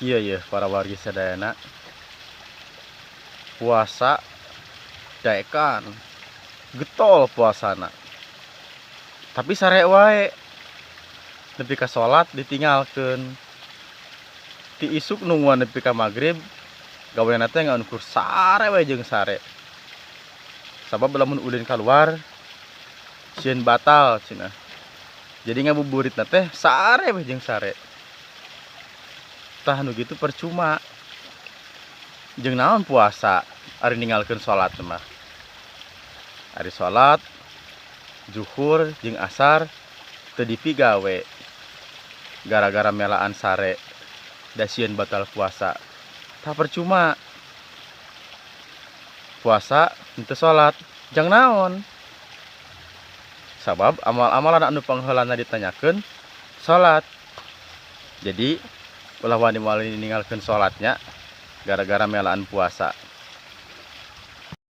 Iya ya para wargi sadayana puasa daekan getol puasana. Tapi sare wae nepi ka salat ditinggalkeun. Ti isuk nungguan nepi ka magrib gaweana teh ngaukur sare wae jeung sare. Sabab lamun ulin keluar sieun batal cenah. Jadi ngabuburitna teh sare we jeung sare. Tah nu kitu percuma. Jeung naon puasa ari ninggalkeun salat mah. Ari salat zuhur jeung asar teu dipigawe gara-gara melaan sare da sieun batal puasa. Tah percuma. Puasa henteu salat jang naon. Sabab amal-amalan anu pangheulana ditanyakeun salat. Jadi ulah wani ninggalkeun salatnya gara-gara melaan puasa.